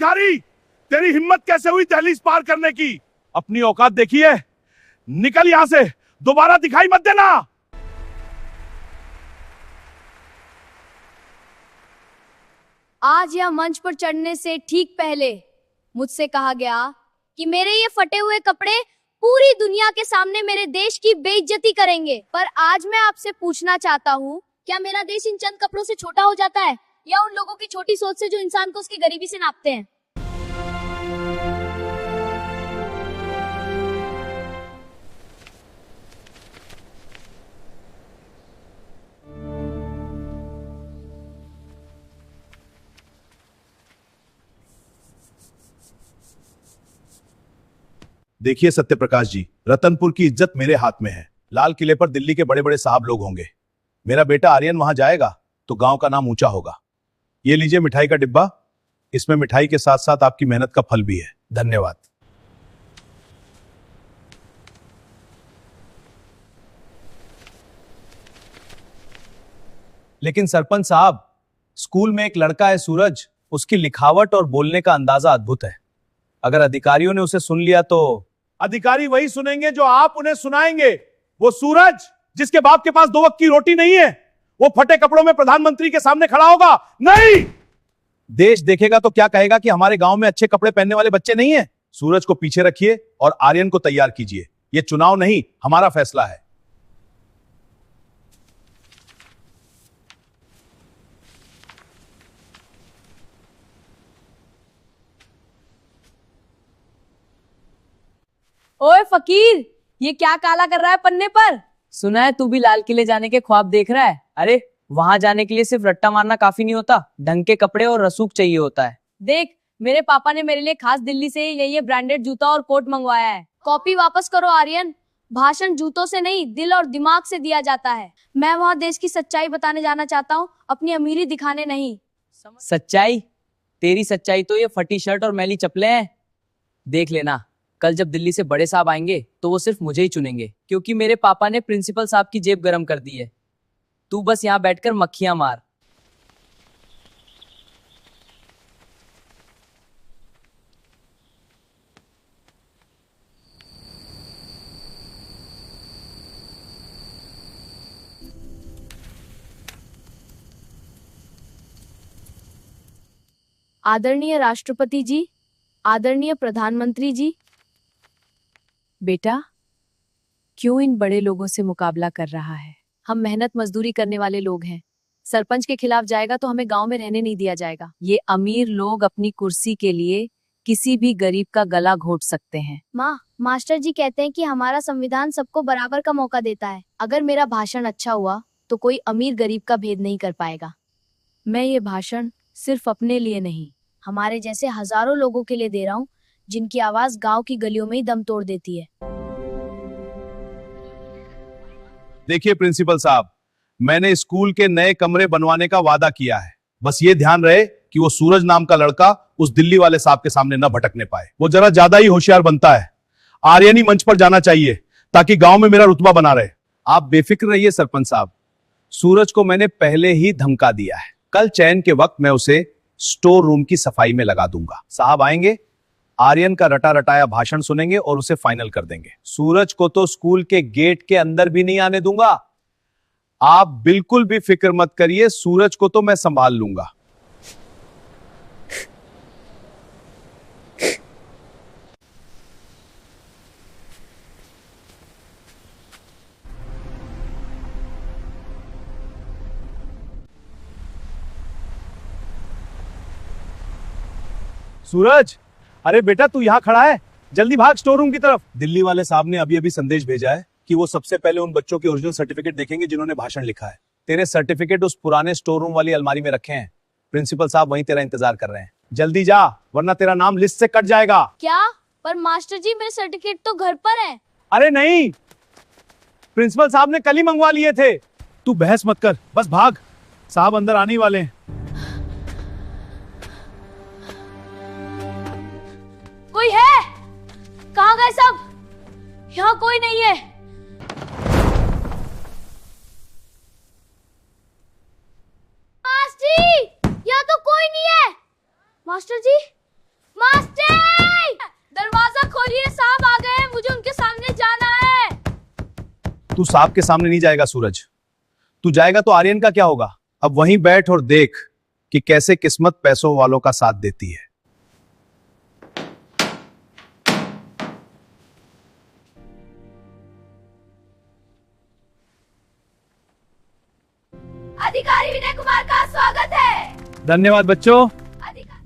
भिखारी, तेरी हिम्मत कैसे हुई दहलीज पार करने की? अपनी औकात देखिए, निकल यहां से, दोबारा दिखाई मत देना। आज यह मंच पर चढ़ने से ठीक पहले मुझसे कहा गया कि मेरे ये फटे हुए कपड़े पूरी दुनिया के सामने मेरे देश की बेइज्जती करेंगे। पर आज मैं आपसे पूछना चाहता हूँ, क्या मेरा देश इन चंद कपड़ों से छोटा हो जाता है, या उन लोगों की छोटी सोच से जो इंसान को उसकी गरीबी से नापते हैं? देखिए सत्यप्रकाश जी, रतनपुर की इज्जत मेरे हाथ में है। लाल किले पर दिल्ली के बड़े बड़े साहब लोग होंगे। मेरा बेटा आर्यन वहां जाएगा तो गांव का नाम ऊंचा होगा। ये लीजिए मिठाई का डिब्बा, इसमें मिठाई के साथ साथ आपकी मेहनत का फल भी है। धन्यवाद। लेकिन सरपंच साहब, स्कूल में एक लड़का है सूरज, उसकी लिखावट और बोलने का अंदाजा अद्भुत है। अगर अधिकारियों ने उसे सुन लिया तो? अधिकारी वही सुनेंगे जो आप उन्हें सुनाएंगे। वो सूरज जिसके बाप के पास 2 वक्त की रोटी नहीं है, वो फटे कपड़ों में प्रधानमंत्री के सामने खड़ा होगा? नहीं। देश देखेगा तो क्या कहेगा कि हमारे गांव में अच्छे कपड़े पहनने वाले बच्चे नहीं हैं? सूरज को पीछे रखिए और आर्यन को तैयार कीजिए। यह चुनाव नहीं, हमारा फैसला है। ओए फकीर, ये क्या काला कर रहा है पन्ने पर? सुना है तू भी लाल किले जाने के ख्वाब देख रहा है। अरे वहां जाने के लिए सिर्फ रट्टा मारना काफी नहीं होता, ढंग के कपड़े और रसूख चाहिए होता है। देख, मेरे पापा ने मेरे लिए खास दिल्ली से ये ब्रांडेड जूता और कोट मंगवाया है। कॉपी वापस करो आर्यन। भाषण जूतों से नहीं, दिल और दिमाग से दिया जाता है। मैं वहाँ देश की सच्चाई बताने जाना चाहता हूँ, अपनी अमीरी दिखाने नहीं। सच्चाई? तेरी सच्चाई तो ये फटी शर्ट और मैली चप्पलें हैं। देख लेना, कल जब दिल्ली से बड़े साहब आएंगे तो वो सिर्फ मुझे ही चुनेंगे, क्योंकि मेरे पापा ने प्रिंसिपल साहब की जेब गरम कर दी है। तू बस यहाँ बैठकर मक्खियां मार। आदरणीय राष्ट्रपति जी, आदरणीय प्रधानमंत्री जी। बेटा, क्यों इन बड़े लोगों से मुकाबला कर रहा है? हम मेहनत मजदूरी करने वाले लोग हैं। सरपंच के खिलाफ जाएगा तो हमें गांव में रहने नहीं दिया जाएगा। ये अमीर लोग अपनी कुर्सी के लिए किसी भी गरीब का गला घोट सकते हैं। माँ, मास्टर जी कहते हैं कि हमारा संविधान सबको बराबर का मौका देता है। अगर मेरा भाषण अच्छा हुआ तो कोई अमीर गरीब का भेद नहीं कर पाएगा। मैं ये भाषण सिर्फ अपने लिए नहीं, हमारे जैसे हजारों लोगों के लिए दे रहा हूँ, जिनकी आवाज गांव की गलियों में ही दम तोड़ देती है। देखिए प्रिंसिपल साहब, मैंने स्कूल के नए कमरे बनवाने का वादा किया है। बस ये ध्यान रहे कि वो सूरज नाम का लड़का उस दिल्ली वाले साहब के सामने न भटकने पाए। वो जरा ज्यादा ही होशियार बनता है। आर्यन ही मंच पर जाना चाहिए ताकि गांव में मेरा रुतबा बना रहे। आप बेफिक्र रहिए सरपंच साहब, सूरज को मैंने पहले ही धमका दिया है। कल चयन के वक्त मैं उसे स्टोर रूम की सफाई में लगा दूंगा। साहब आएंगे, आर्यन का रटा रटाया भाषण सुनेंगे और उसे फाइनल कर देंगे। सूरज को तो स्कूल के गेट के अंदर भी नहीं आने दूंगा। आप बिल्कुल भी फिक्र मत करिए, सूरज को तो मैं संभाल लूंगा। सूरज, अरे बेटा तू यहाँ खड़ा है, जल्दी भाग स्टोर रूम की तरफ। दिल्ली वाले साहब ने अभी अभी संदेश भेजा है कि वो सबसे पहले उन बच्चों के ओरिजिनल सर्टिफिकेट देखेंगे जिन्होंने भाषण लिखा है। तेरे सर्टिफिकेट उस पुराने स्टोर रूम वाली अलमारी में रखे हैं। प्रिंसिपल साहब वहीं तेरा इंतजार कर रहे हैं। जल्दी जा, वरना तेरा नाम लिस्ट से कट जाएगा। क्या? पर मास्टर जी, मेरे सर्टिफिकेट तो घर पर हैं। अरे नहीं, प्रिंसिपल साहब ने कल ही मंगवा लिए थे। तू बहस मत कर, बस भाग, साहब अंदर आने ही वाले हैं। कोई है? कहाँ गए सब? यहाँ कोई नहीं है। मास्टर जी, यहाँ तो कोई नहीं है। मास्टर जी, तू साहब के सामने नहीं जाएगा सूरज। तू जाएगा तो आर्यन का क्या होगा। अब वहीं बैठ और देख कि कैसे किस्मत पैसों वालों का साथ देती है। अधिकारी विनय कुमार का स्वागत है। धन्यवाद बच्चों। अधिकारी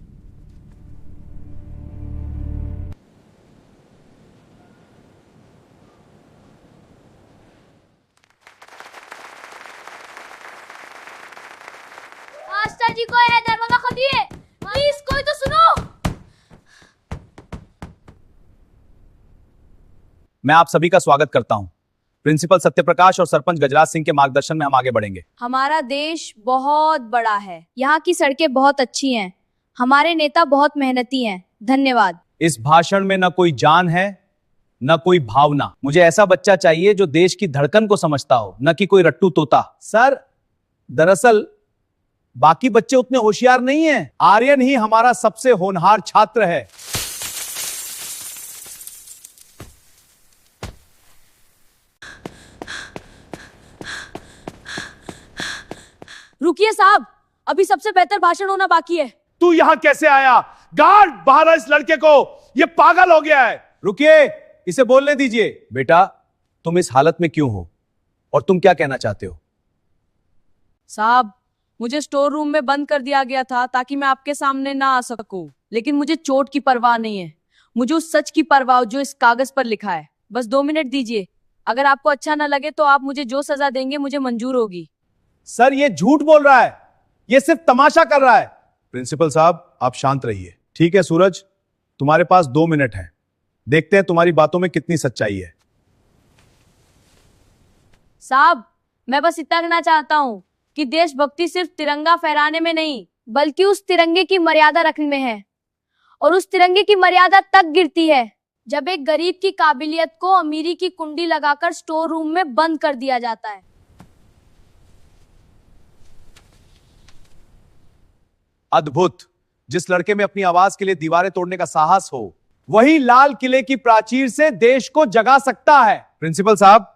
मास्टर जी को है, दरवाजा खोलिए प्लीज, कोई तो सुनो। मैं आप सभी का स्वागत करता हूं। प्रिंसिपल सत्यप्रकाश और सरपंच गजराज सिंह के मार्गदर्शन में हम आगे बढ़ेंगे। हमारा देश बहुत बड़ा है, यहाँ की सड़कें बहुत अच्छी हैं, हमारे नेता बहुत मेहनती हैं। धन्यवाद। इस भाषण में न कोई जान है न कोई भावना। मुझे ऐसा बच्चा चाहिए जो देश की धड़कन को समझता हो, न कि कोई रट्टू तोता। सर, दरअसल बाकी बच्चे उतने होशियार नहीं हैं। आर्यन ही हमारा सबसे होनहार छात्र है। रुकिए साहब, अभी सबसे बेहतर भाषण होना बाकी है। तू यहां कैसे आया? गार्ड बाहर इस लड़के को, ये पागल हो गया है। रुकिए, इसे बोलने दीजिए। बेटा, तुम इस हालत में क्यों हो और तुम क्या कहना चाहते हो? साहब, मुझे स्टोर रूम में बंद कर दिया गया था ताकि मैं आपके सामने ना आ सकूं। लेकिन मुझे चोट की परवाह नहीं है, मुझे उस सच की परवाह जो इस कागज पर लिखा है। बस 2 मिनट दीजिए, अगर आपको अच्छा ना लगे तो आप मुझे जो सजा देंगे मुझे मंजूर होगी। सर, ये झूठ बोल रहा है, ये सिर्फ तमाशा कर रहा है। प्रिंसिपल साहब, आप शांत रहिए। ठीक है सूरज, तुम्हारे पास 2 मिनट हैं। देखते हैं तुम्हारी बातों में कितनी सच्चाई है। साहब, मैं बस इतना कहना चाहता हूँ कि देशभक्ति सिर्फ तिरंगा फहराने में नहीं, बल्कि उस तिरंगे की मर्यादा रखने में है, और उस तिरंगे की मर्यादा तक गिरती है जब एक गरीब की काबिलियत को अमीरी की कुंडी लगाकर स्टोर रूम में बंद कर दिया जाता है। अद्भुत। जिस लड़के में अपनी आवाज के लिए दीवारें तोड़ने का साहस हो, वही लाल किले की प्राचीर से देश को जगा सकता है। प्रिंसिपल साहब,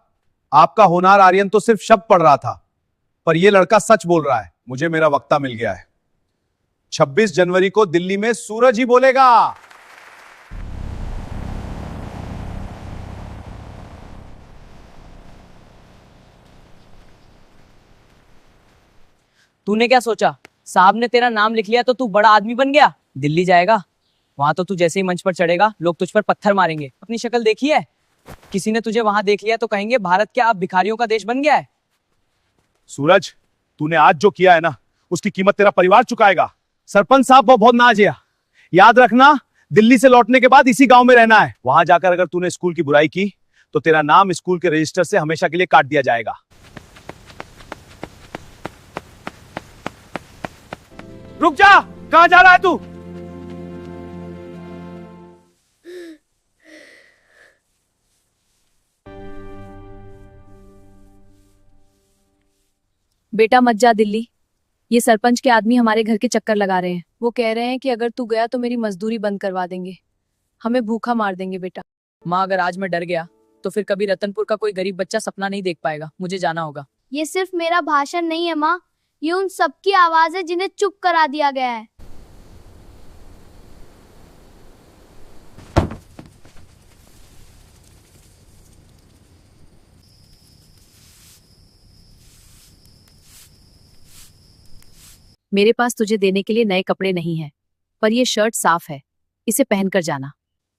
आपका होनहार आर्यन तो सिर्फ शब्द पढ़ रहा था, पर यह लड़का सच बोल रहा है। मुझे मेरा वक्ता मिल गया है। 26 जनवरी को दिल्ली में सूरज ही बोलेगा। तूने क्या सोचा? साहब ने तेरा नाम लिख लिया तो तू बड़ा आदमी बन गया? दिल्ली जाएगा, वहां तो तू जैसे ही मंच पर चढ़ेगा लोग तुझ पर पत्थर मारेंगे। अपनी शक्ल देखी है? किसी ने तुझे वहां देख लिया तो कहेंगे भारत क्या अब भिखारियों का देश बन गया है? सूरज, तूने आज जो किया है ना, उसकी कीमत तेरा परिवार चुकाएगा। सरपंच साहब, वो बहुत नाजिया। याद रखना, दिल्ली से लौटने के बाद इसी गांव में रहना है। वहां जाकर अगर तूने स्कूल की बुराई की तो तेरा नाम स्कूल के रजिस्टर से हमेशा के लिए काट दिया जाएगा। रुक जा, कहां जा रहा है तू? बेटा मत जा दिल्ली, ये सरपंच के आदमी हमारे घर के चक्कर लगा रहे हैं। वो कह रहे हैं कि अगर तू गया तो मेरी मजदूरी बंद करवा देंगे, हमें भूखा मार देंगे। बेटा माँ, अगर आज मैं डर गया तो फिर कभी रतनपुर का कोई गरीब बच्चा सपना नहीं देख पाएगा। मुझे जाना होगा। ये सिर्फ मेरा भाषण नहीं है माँ, ये उन सबकी आवाज है जिन्हें चुप करा दिया गया है। मेरे पास तुझे देने के लिए नए कपड़े नहीं हैं, पर ये शर्ट साफ है, इसे पहनकर जाना।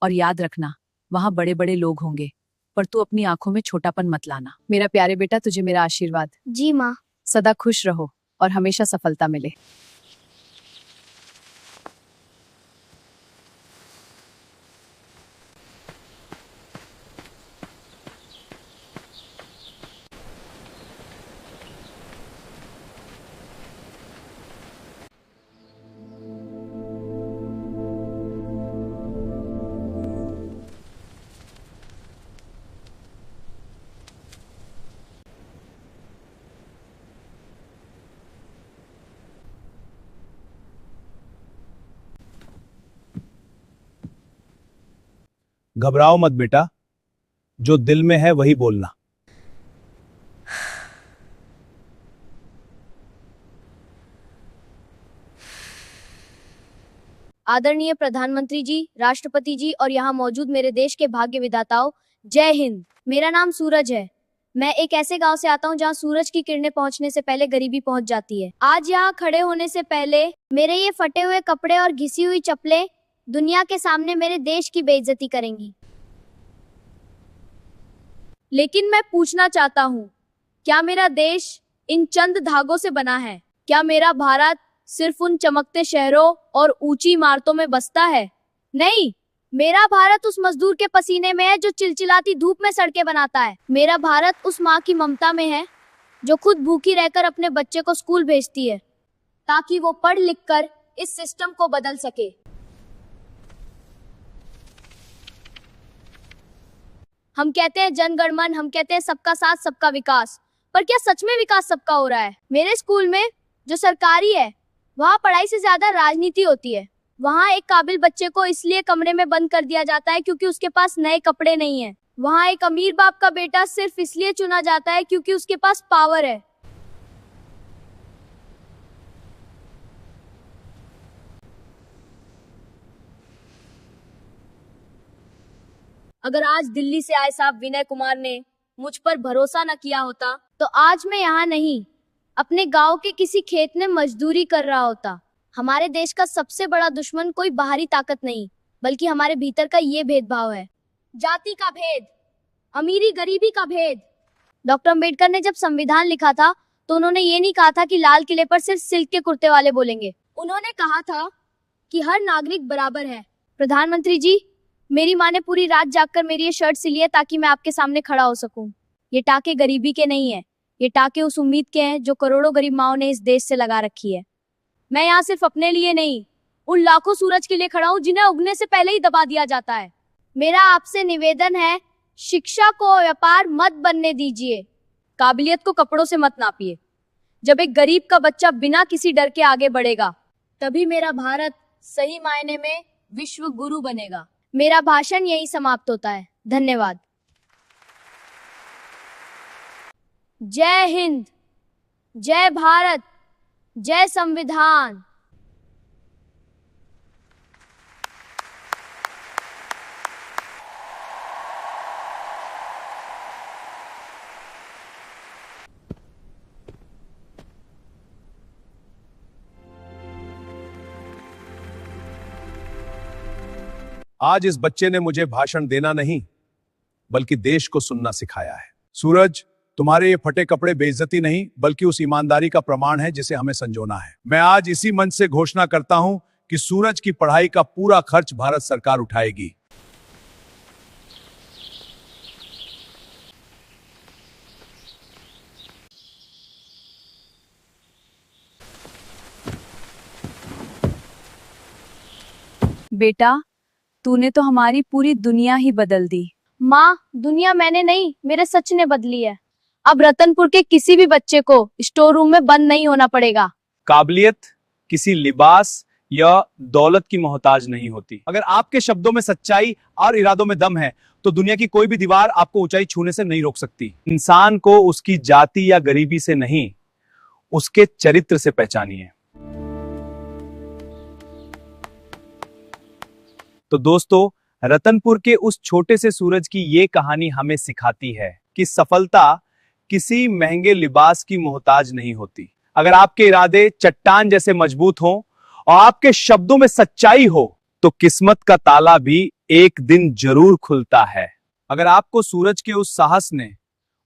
और याद रखना, वहां बड़े बड़े लोग होंगे, पर तू अपनी आंखों में छोटापन मत लाना। मेरा प्यारे बेटा, तुझे मेरा आशीर्वाद। जी माँ। सदा खुश रहो और हमेशा सफलता मिले। घबराओ मत बेटा, जो दिल में है वही बोलना। आदरणीय प्रधानमंत्री जी, राष्ट्रपति जी और यहाँ मौजूद मेरे देश के भाग्य विधाताओं, जय हिंद। मेरा नाम सूरज है। मैं एक ऐसे गांव से आता हूँ जहाँ सूरज की किरणें पहुँचने से पहले गरीबी पहुँच जाती है। आज यहाँ खड़े होने से पहले मेरे ये फटे हुए कपड़े और घिसी हुई चप्पलें दुनिया के सामने मेरे देश की बेइज्जती करेंगी। लेकिन मैं पूछना चाहता हूँ, क्या मेरा देश इन चंद धागों से बना है? क्या मेरा भारत सिर्फ उन चमकते शहरों और ऊंची इमारतों में बसता है? नहीं, मेरा भारत उस मजदूर के पसीने में है जो चिलचिलाती धूप में सड़कें बनाता है। मेरा भारत उस माँ की ममता में है जो खुद भूखी रहकर अपने बच्चे को स्कूल भेजती है ताकि वो पढ़ लिख कर इस सिस्टम को बदल सके। हम कहते हैं जन गण मन, हम कहते हैं सबका साथ सबका विकास, पर क्या सच में विकास सबका हो रहा है? मेरे स्कूल में जो सरकारी है वहाँ पढ़ाई से ज्यादा राजनीति होती है। वहाँ एक काबिल बच्चे को इसलिए कमरे में बंद कर दिया जाता है क्योंकि उसके पास नए कपड़े नहीं हैं। वहाँ एक अमीर बाप का बेटा सिर्फ इसलिए चुना जाता है क्योंकि उसके पास पावर है। अगर आज दिल्ली से आए साहब विनय कुमार ने मुझ पर भरोसा न किया होता तो आज मैं यहाँ नहीं, अपने गांव के किसी खेत में मजदूरी कर रहा होता। हमारे देश का सबसे बड़ा दुश्मन कोई बाहरी ताकत नहीं, बल्कि हमारे भीतर का ये भेदभाव है। जाति का भेद, अमीरी गरीबी का भेद। डॉक्टर अंबेडकर ने जब संविधान लिखा था तो उन्होंने ये नहीं कहा था कि लाल किले पर सिर्फ सिल्क के कुर्ते वाले बोलेंगे। उन्होंने कहा था कि हर नागरिक बराबर है। प्रधानमंत्री जी, मेरी माँ ने पूरी रात जागकर मेरी ये शर्ट सिली है ताकि मैं आपके सामने खड़ा हो सकूं। ये टाके गरीबी के नहीं है, ये टाके उस उम्मीद के हैं जो करोड़ों गरीब माओं ने इस देश से लगा रखी है। मैं यहाँ सिर्फ अपने लिए नहीं, उन लाखों सूरज के लिए खड़ा हूँ जिन्हें उगने से पहले ही दबा दिया जाता है। मेरा आपसे निवेदन है, शिक्षा को व्यापार मत बनने दीजिए, काबिलियत को कपड़ों से मत नापिए। जब एक गरीब का बच्चा बिना किसी डर के आगे बढ़ेगा तभी मेरा भारत सही मायने में विश्व गुरु बनेगा। मेरा भाषण यही समाप्त होता है। धन्यवाद। जय हिंद, जय भारत, जय संविधान। आज इस बच्चे ने मुझे भाषण देना नहीं बल्कि देश को सुनना सिखाया है। सूरज, तुम्हारे ये फटे कपड़े बेइज्जती नहीं बल्कि उस ईमानदारी का प्रमाण है जिसे हमें संजोना है। मैं आज इसी मंच से घोषणा करता हूं कि सूरज की पढ़ाई का पूरा खर्च भारत सरकार उठाएगी। बेटा, तूने तो हमारी पूरी दुनिया ही बदल दी। माँ, दुनिया मैंने नहीं, मेरे सच ने बदली है। अब रतनपुर के किसी भी बच्चे को स्टोर रूम में बंद नहीं होना पड़ेगा। काबिलियत किसी लिबास या दौलत की मोहताज नहीं होती। अगर आपके शब्दों में सच्चाई और इरादों में दम है तो दुनिया की कोई भी दीवार आपको ऊंचाई छूने से नहीं रोक सकती। इंसान को उसकी जाति या गरीबी से नहीं, उसके चरित्र से पहचानिए। तो दोस्तों, रतनपुर के उस छोटे से सूरज की ये कहानी हमें सिखाती है कि सफलता किसी महंगे लिबास की मोहताज नहीं होती। अगर आपके इरादे चट्टान जैसे मजबूत हों और आपके शब्दों में सच्चाई हो तो किस्मत का ताला भी एक दिन जरूर खुलता है। अगर आपको सूरज के उस साहस ने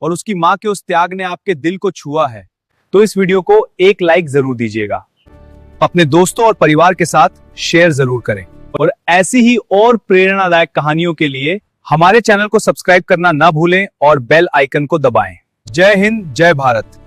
और उसकी मां के उस त्याग ने आपके दिल को छुआ है तो इस वीडियो को एक लाइक जरूर दीजिएगा। अपने दोस्तों और परिवार के साथ शेयर जरूर करें और ऐसी ही और प्रेरणादायक कहानियों के लिए हमारे चैनल को सब्सक्राइब करना ना भूलें और बेल आइकन को दबाएं। जय हिंद, जय भारत।